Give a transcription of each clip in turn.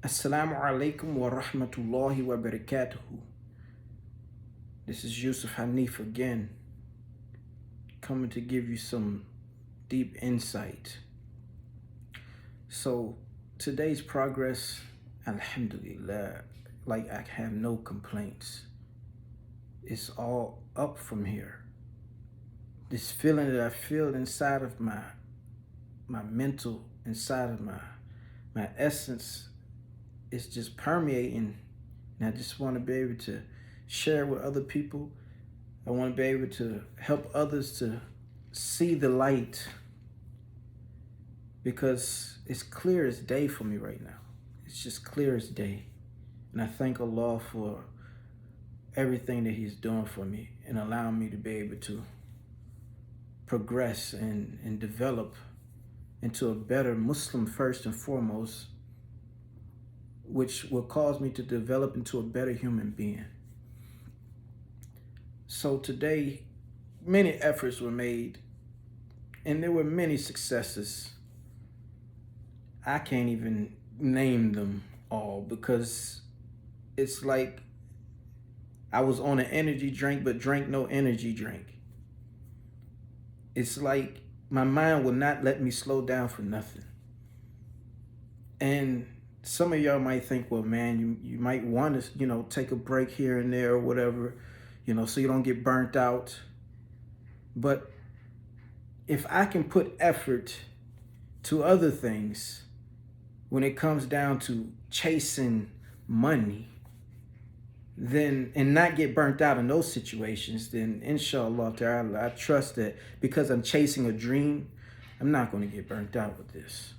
Assalamu alaikum wa rahmatullahi wa barakatuhu. This is Yusuf Hanif again, coming to give you some deep insight. So, today's progress, alhamdulillah, like I have no complaints. It's all up from here. This feeling that I feel inside of my mental, inside of my essence, is just permeating, and I just want to be able to share with other people. I want to be able to help others to see the light, because it's clear as day for me right now. It's just clear as day. And I thank Allah for everything that He's doing for me and allowing me to be able to progress and develop into a better Muslim first and foremost, which will cause me to develop into a better human being. So today, many efforts were made, and there were many successes. I can't even name them all because it's like I was on an energy drink but drank no energy drink. It's like my mind will not let me slow down for nothing. And some of y'all might think, well, man, you might want to, take a break here and there or whatever, so you don't get burnt out. But if I can put effort to other things when it comes down to chasing money, then and not get burnt out in those situations, then inshallah ta'ala, I trust that because I'm chasing a dream, I'm not going to get burnt out with this.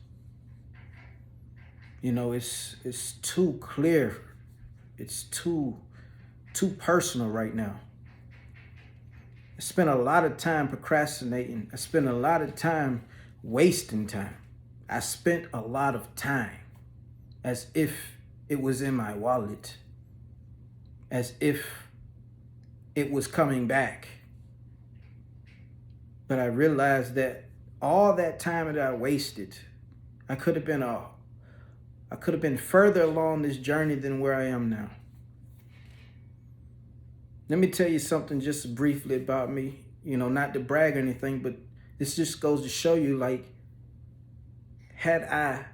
It's too clear. It's too personal right now. I spent a lot of time procrastinating. I spent a lot of time wasting time. I spent a lot of time as if it was in my wallet, as if it was coming back. But I realized that all that time that I wasted, I could have been further along this journey than where I am now. Let me tell you something just briefly about me, not to brag or anything, but this just goes to show you, like, had I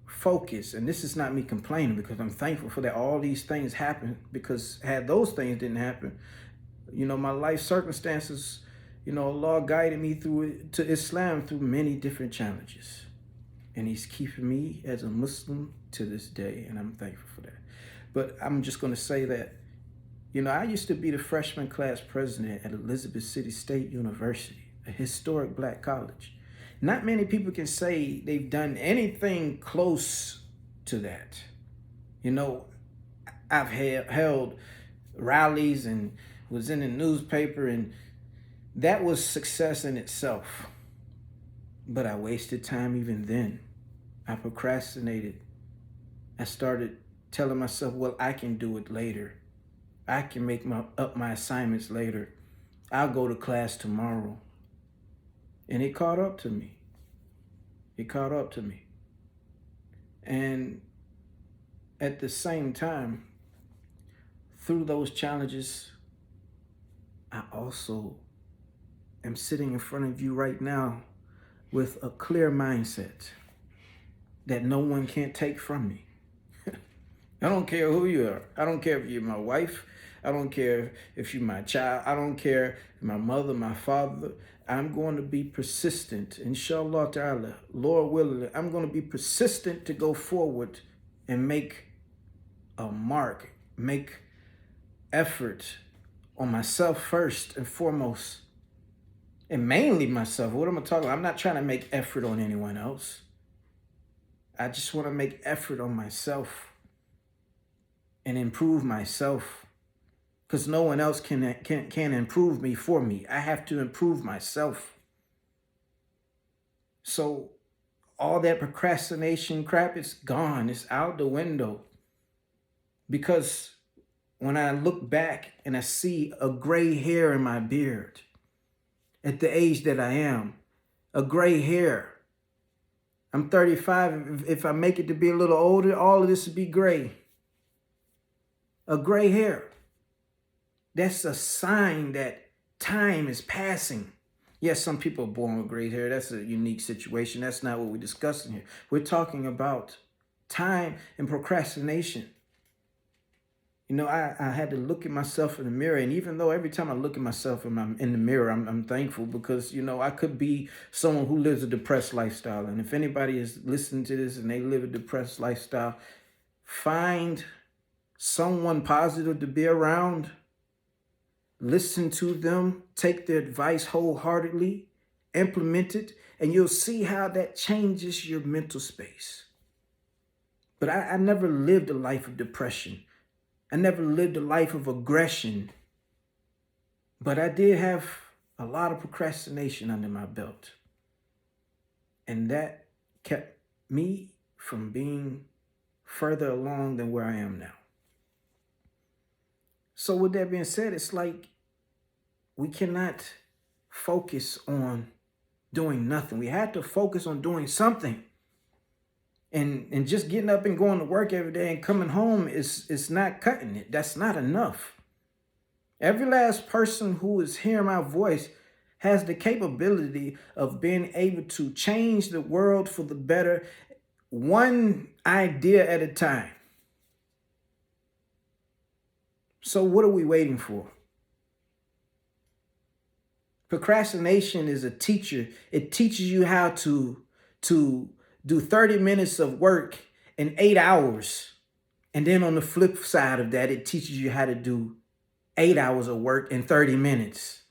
focused, and this is not me complaining because I'm thankful for that all these things happened, because had those things didn't happen, my life circumstances, Allah guided me to Islam through many different challenges. And He's keeping me as a Muslim to this day, and I'm thankful for that. But I'm just going to say that, I used to be the freshman class president at Elizabeth City State University, a historic black college. Not many people can say they've done anything close to that. I've held rallies and was in the newspaper, and that was success in itself. But I wasted time even then. I procrastinated. I started telling myself, well, I can do it later. I can make up my assignments later. I'll go to class tomorrow. And it caught up to me. It caught up to me. And at the same time, through those challenges, I also am sitting in front of you right now with a clear mindset that no one can take from me. I don't care who you are. I don't care if you're my wife. I don't care if you're my child. I don't care if my mother, my father. I'm going to be persistent. Inshallah ta'ala, Lord willing, I'm going to be persistent to go forward and make a mark, make effort on myself first and foremost, and mainly myself. What am I talking about? I'm not trying to make effort on anyone else. I just want to make effort on myself and improve myself, because no one else can improve me for me. I have to improve myself. So all that procrastination crap, it's gone. It's out the window. Because when I look back and I see a gray hair in my beard at the age that I am, a gray hair, I'm 35. If I make it to be a little older, all of this would be gray. A gray hair. That's a sign that time is passing. Yes, some people are born with gray hair. That's a unique situation. That's not what we're discussing here. We're talking about time and procrastination. You know, I had to look at myself in the mirror. And even though every time I look at myself in the mirror, I'm thankful because, you know, I could be someone who lives a depressed lifestyle. And if anybody is listening to this and they live a depressed lifestyle, find someone positive to be around. Listen to them, take their advice wholeheartedly, implement it, and you'll see how that changes your mental space. But I never lived a life of depression. I never lived a life of aggression. But I did have a lot of procrastination under my belt. And that kept me from being further along than where I am now. So with that being said, it's like we cannot focus on doing nothing. We have to focus on doing something. And just getting up and going to work every day and coming home is not cutting it. That's not enough. Every last person who is hearing my voice has the capability of being able to change the world for the better, one idea at a time. So what are we waiting for? Procrastination is a teacher. It teaches you how to do 30 minutes of work in 8 hours. And then on the flip side of that, it teaches you how to do 8 hours of work in 30 minutes.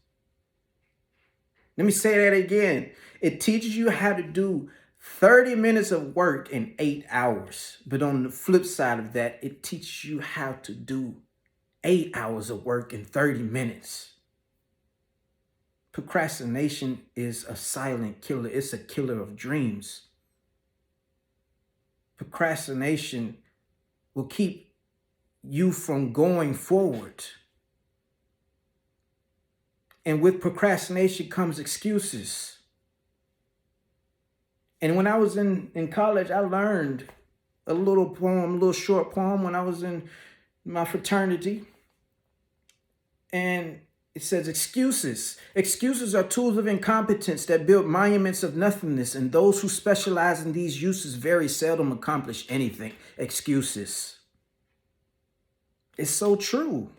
Let me say that again. It teaches you how to do 30 minutes of work in 8 hours. But on the flip side of that, it teaches you how to do 8 hours of work in 30 minutes. Procrastination is a silent killer. It's a killer of dreams. Procrastination will keep you from going forward. And with procrastination comes excuses. And when I was in college, I learned a little short poem when I was in my fraternity. And it says, excuses. Excuses are tools of incompetence that build monuments of nothingness, and those who specialize in these uses very seldom accomplish anything. Excuses. It's so true.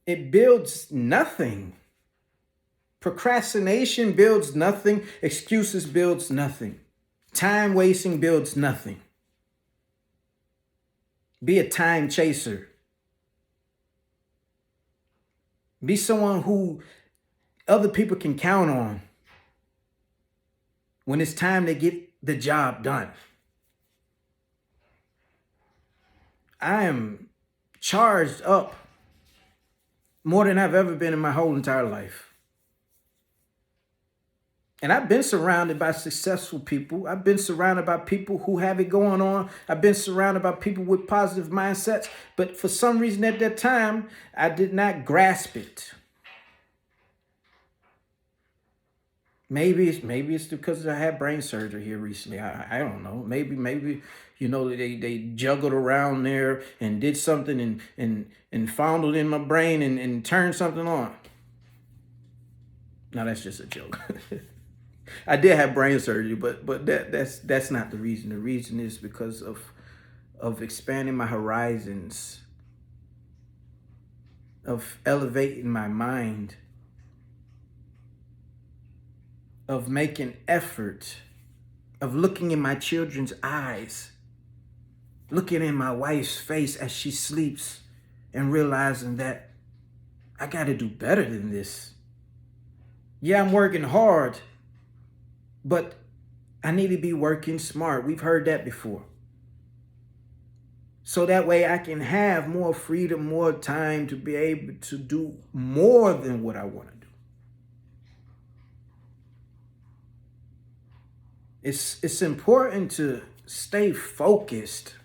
It builds nothing. Procrastination builds nothing. Excuses builds nothing. Time wasting builds nothing. Be a time chaser. Be someone who other people can count on when it's time to get the job done. I am charged up more than I've ever been in my whole entire life. And I've been surrounded by successful people. I've been surrounded by people who have it going on. I've been surrounded by people with positive mindsets. But for some reason at that time, I did not grasp it. Maybe it's because I had brain surgery here recently. I don't know. Maybe you know, they juggled around there and did something and fondled in my brain and turned something on. No, that's just a joke. I did have brain surgery, but that's not the reason. The reason is because of expanding my horizons, of elevating my mind, of making effort, of looking in my children's eyes, looking in my wife's face as she sleeps and realizing that I got to do better than this. Yeah, I'm working hard, but I need to be working smart. We've heard that before. So that way I can have more freedom, more time to be able to do more than what I want to do. It's important to stay focused.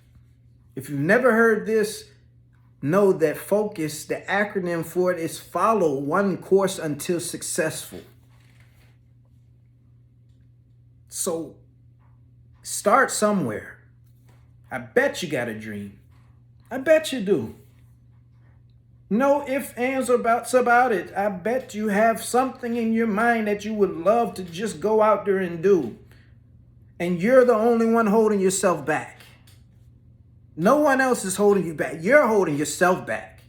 If you've never heard this, know that focus, the acronym for it is follow one course until successful. So Start somewhere. I bet you got a dream. I bet you do. No ifs, ands, or buts about it. I bet you have something in your mind that you would love to just go out there and do. And you're the only one holding yourself back. No one else is holding you back. You're holding yourself back.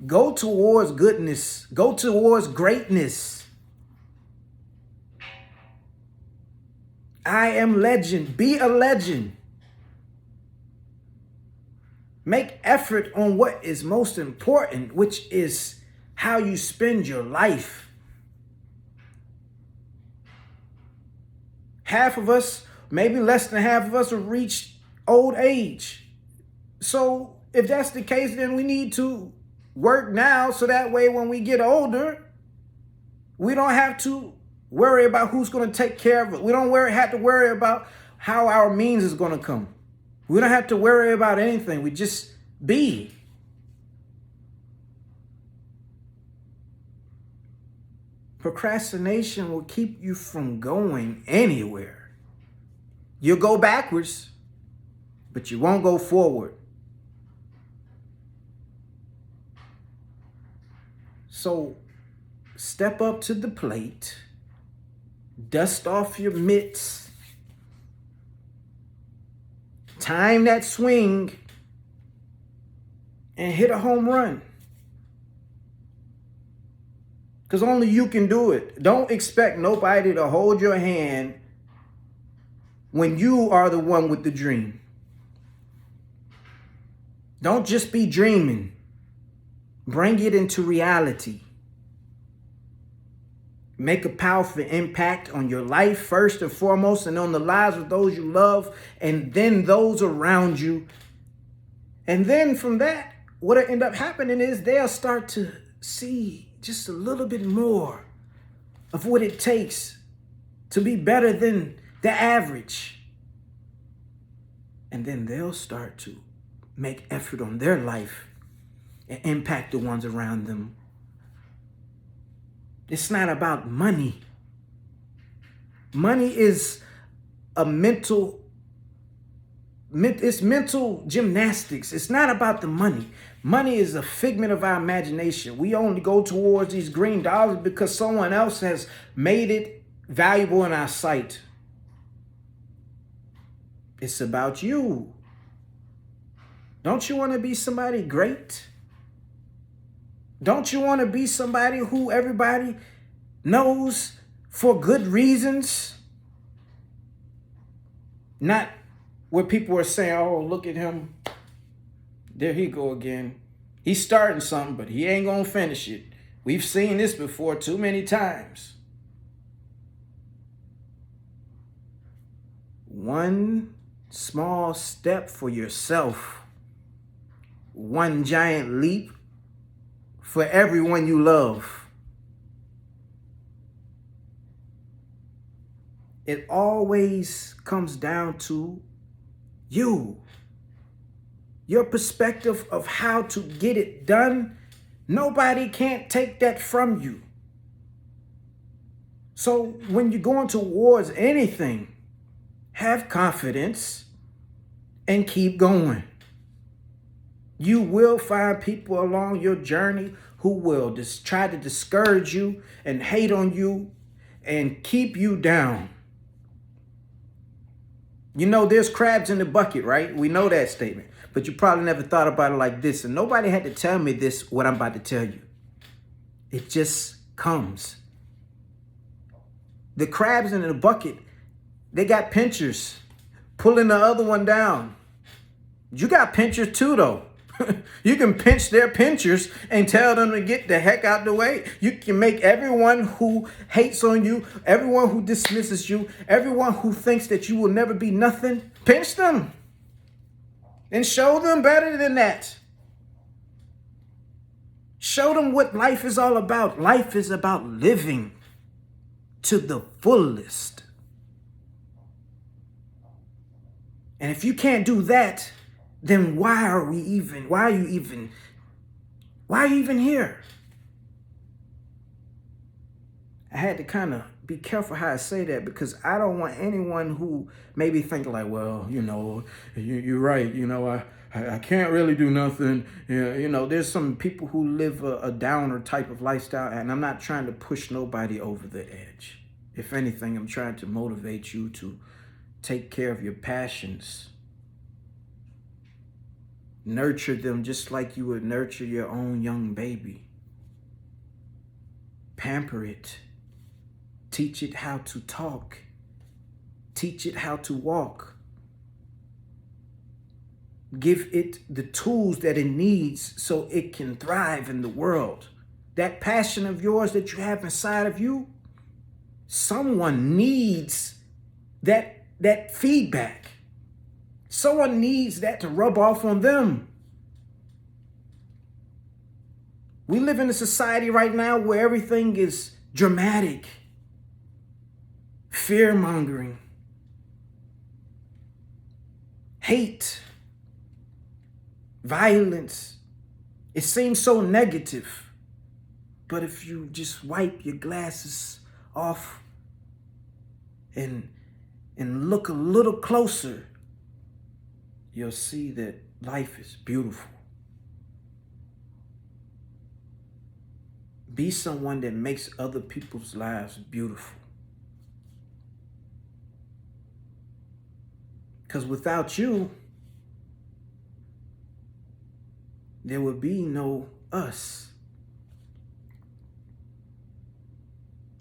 Go towards goodness. Go towards greatness. I am legend. Be a legend. Make effort on what is most important, which is how you spend your life. Half of us, maybe less than half of us, have reached old age. So if that's the case, then we need to work now so that way when we get older, we don't have to worry about who's going to take care of it. We don't have to worry about how our means is going to come. We don't have to worry about anything. We just be. Procrastination will keep you from going anywhere. You'll go backwards, but you won't go forward. So step up to the plate, dust off your mitts, time that swing, and hit a home run. Because only you can do it. Don't expect nobody to hold your hand when you are the one with the dream. Don't just be dreaming. Bring it into reality. Make a powerful impact on your life first and foremost, and on the lives of those you love, and then those around you. And then from that, what'll end up happening is they'll start to see just a little bit more of what it takes to be better than the average. And then they'll start to make effort on their life and impact the ones around them. It's not about money. Money is mental gymnastics. It's not about the money. Money is a figment of our imagination. We only go towards these green dollars because someone else has made it valuable in our sight. It's about you. Don't you want to be somebody great? Don't you want to be somebody who everybody knows for good reasons? Not where people are saying, oh, look at him. There he go again. He's starting something, but he ain't going to finish it. We've seen this before too many times. One small step for yourself. One giant leap for everyone you love. It always comes down to you. Your perspective of how to get it done, nobody can't take that from you. So when you're going towards anything, have confidence and keep going. You will find people along your journey who will just try to discourage you and hate on you and keep you down. You know, there's crabs in the bucket, right? We know that statement, but you probably never thought about it like this. And nobody had to tell me this, what I'm about to tell you. It just comes. The crabs in the bucket, they got pinchers pulling the other one down. You got pinchers too, though. You can pinch their pinchers and tell them to get the heck out the way. You can make everyone who hates on you, everyone who dismisses you, everyone who thinks that you will never be nothing, pinch them and show them better than that. Show them what life is all about. Life is about living to the fullest. And if you can't do that, then why are you even here? I had to kind of be careful how I say that, because I don't want anyone who maybe think like, well, you're right. I can't really do nothing. Yeah, there's some people who live a downer type of lifestyle, and I'm not trying to push nobody over the edge. If anything, I'm trying to motivate you to take care of your passions. Nurture them just like you would nurture your own young baby. Pamper it. Teach it how to talk. Teach it how to walk. Give it the tools that it needs so it can thrive in the world. That passion of yours that you have inside of you, someone needs that feedback. Someone needs that to rub off on them. We live in a society right now where everything is dramatic, fear-mongering, hate, violence. It seems so negative. But if you just wipe your glasses off and look a little closer, you'll see that life is beautiful. Be someone that makes other people's lives beautiful. Because without you, there would be no us.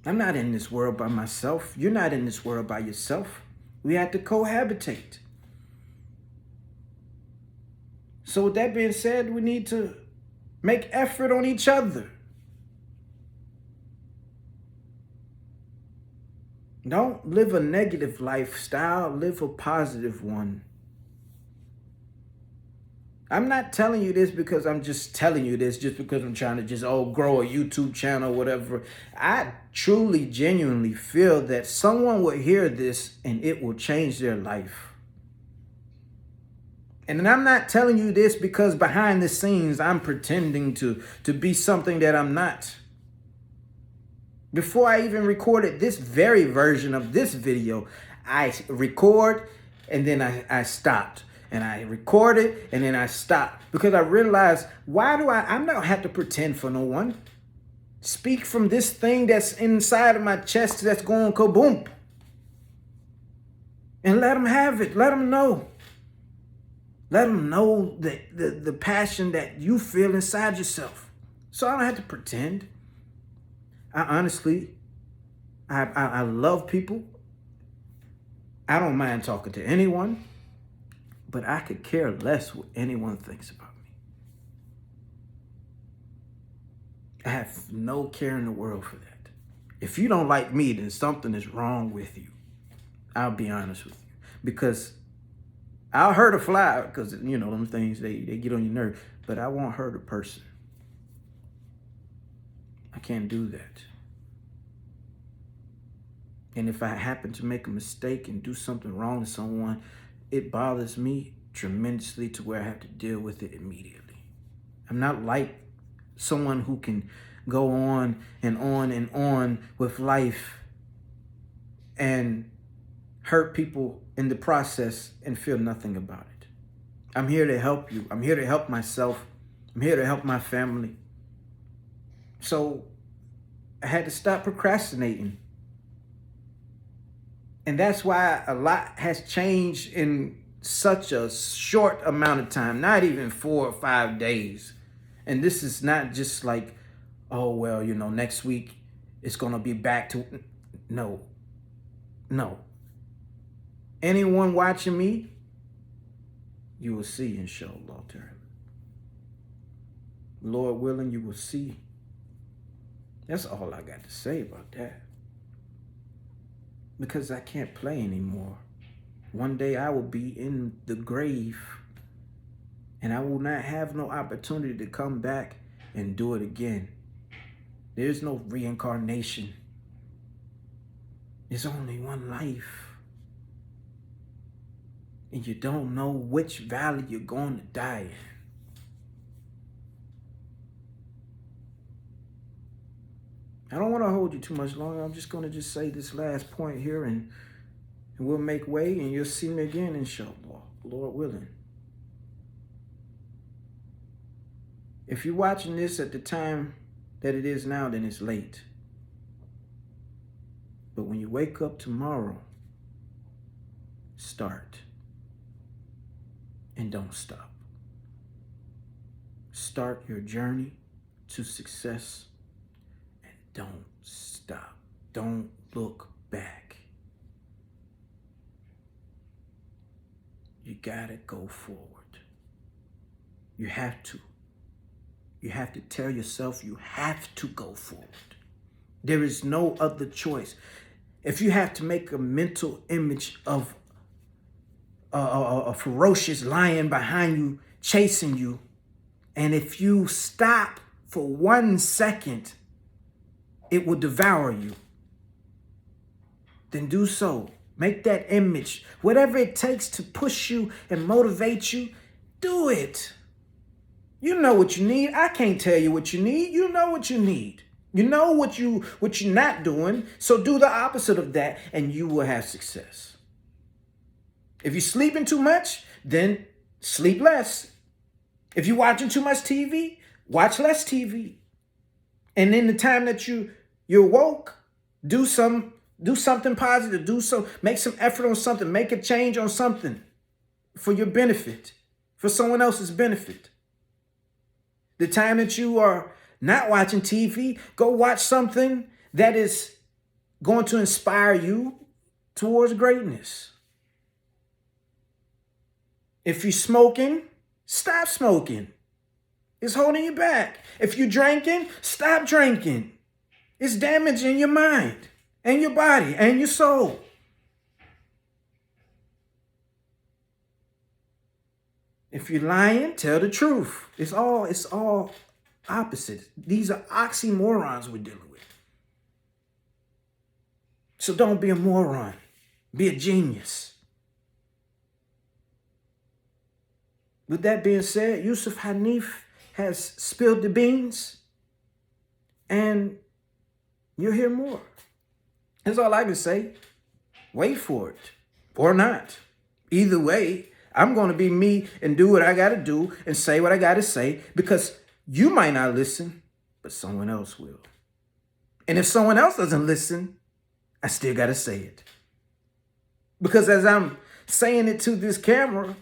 I'm not in this world by myself. You're not in this world by yourself. We have to cohabitate. So with that being said, we need to make effort on each other. Don't live a negative lifestyle, live a positive one. I'm not telling you this because I'm just telling you this just because I'm trying to just, grow a YouTube channel, whatever. I truly, genuinely feel that someone will hear this and it will change their life. And I'm not telling you this because behind the scenes, I'm pretending to be something that I'm not. Before I even recorded this very version of this video, I record and then I stopped. And I recorded and then I stopped. Because I realized, I'm not have to pretend for no one. Speak from this thing that's inside of my chest that's going kaboom. And let them have it. Let them know. Let them know the passion that you feel inside yourself. So I don't have to pretend. I honestly, I love people. I don't mind talking to anyone, but I could care less what anyone thinks about me. I have no care in the world for that. If you don't like me, then something is wrong with you. I'll be honest with you. Because I'll hurt a fly, because, them things, they get on your nerve, but I won't hurt a person. I can't do that. And if I happen to make a mistake and do something wrong to someone, it bothers me tremendously to where I have to deal with it immediately. I'm not like someone who can go on and on and on with life and hurt people in the process and feel nothing about it. I'm here to help you. I'm here to help myself. I'm here to help my family. So I had to stop procrastinating. And that's why a lot has changed in such a short amount of time, not even 4 or 5 days. And this is not just like, next week it's going to be back to, no. Anyone watching me, you will see, inshallah. Lord willing, you will see. That's all I got to say about that. Because I can't play anymore. One day I will be in the grave and I will not have no opportunity to come back and do it again. There's no reincarnation. There's only one life. And you don't know which valley you're going to die in. I don't want to hold you too much longer. I'm just going to just say this last point here, and we'll make way, and you'll see me again, inshallah, Lord willing. If you're watching this at the time that it is now, then it's late. But when you wake up tomorrow, start. And don't stop. Start your journey to success and don't stop. Don't look back. You gotta go forward. You have to. You have to tell yourself you have to go forward. There is no other choice. If you have to make a mental image of a ferocious lion behind you, chasing you, and if you stop for 1 second, it will devour you, then do so. Make that image. Whatever it takes to push you and motivate you, do it. You know what you need. I can't tell you what you need. You know what you need. You know what you're not doing. So do the opposite of that and you will have success. If you're sleeping too much, then sleep less. If you're watching too much TV, watch less TV. And in the time that you're woke, do something positive. Make some effort on something. Make a change on something for your benefit, for someone else's benefit. The time that you are not watching TV, go watch something that is going to inspire you towards greatness. If you're smoking, stop smoking. It's holding you back. If you're drinking, stop drinking. It's damaging your mind and your body and your soul. If you're lying, tell the truth. It's all opposites. These are oxymorons we're dealing with. So don't be a moron. Be a genius. With that being said, Yusuf Hanif has spilled the beans, and you'll hear more. That's all I can say. Wait for it or not. Either way, I'm going to be me and do what I got to do and say what I got to say, because you might not listen, but someone else will. And if someone else doesn't listen, I still got to say it. Because as I'm saying it to this camera,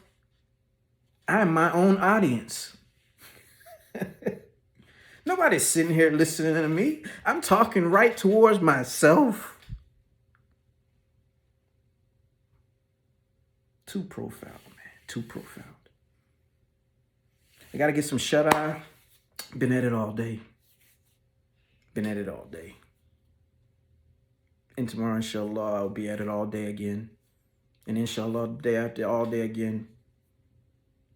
I'm my own audience. Nobody's sitting here listening to me. I'm talking right towards myself. Too profound, man. Too profound. I got to get some shut-eye. Been at it all day. And tomorrow, inshallah, I'll be at it all day again. And inshallah, the day after, all day again.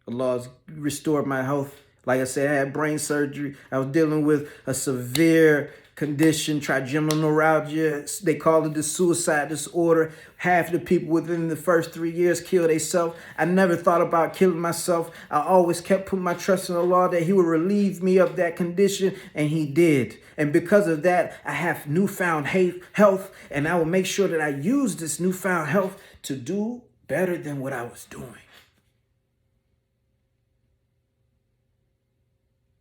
Allah's restored my health. Like I said, I had brain surgery. I was dealing with a severe condition, trigeminal neuralgia. They call it the suicide disorder. Half the people within the first 3 years kill themselves. I never thought about killing myself. I always kept putting my trust in Allah that He would relieve me of that condition, and He did. And because of that, I have newfound health, and I will make sure that I use this newfound health to do better than what I was doing.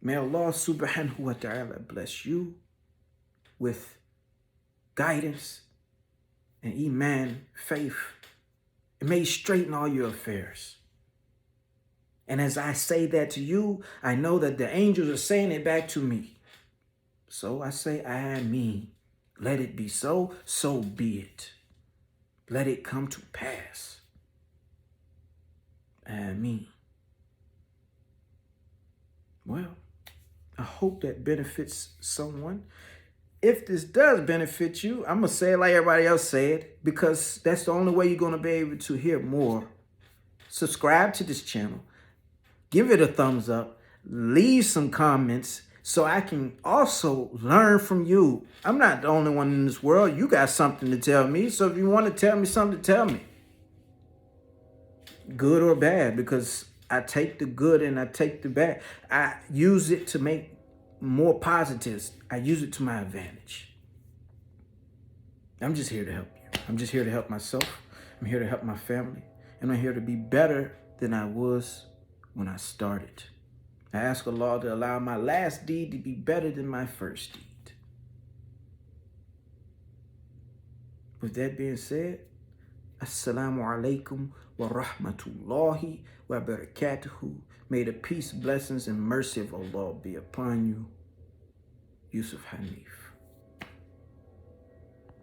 May Allah subhanahu wa ta'ala bless you with guidance and iman, faith. And may He straighten all your affairs. And as I say that to you, I know that the angels are saying it back to me. So I say, Ameen. Let it be so, so be it. Let it come to pass. Ameen. Well, I hope that benefits someone. If this does benefit you, I'm going to say it like everybody else said, because that's the only way you're going to be able to hear more. Subscribe to this channel. Give it a thumbs up. Leave some comments so I can also learn from you. I'm not the only one in this world. You got something to tell me. So if you want to tell me something, tell me. Good or bad, because I take the good and I take the bad. I use it to make more positives. I use it to my advantage. I'm just here to help you. I'm just here to help myself. I'm here to help my family. And I'm here to be better than I was when I started. I ask Allah to allow my last deed to be better than my first deed. With that being said, Assalamu alaikum wa rahmatullahi wa barakatuhu. May the peace, blessings, and mercy of Allah be upon you. Yusuf Hanif.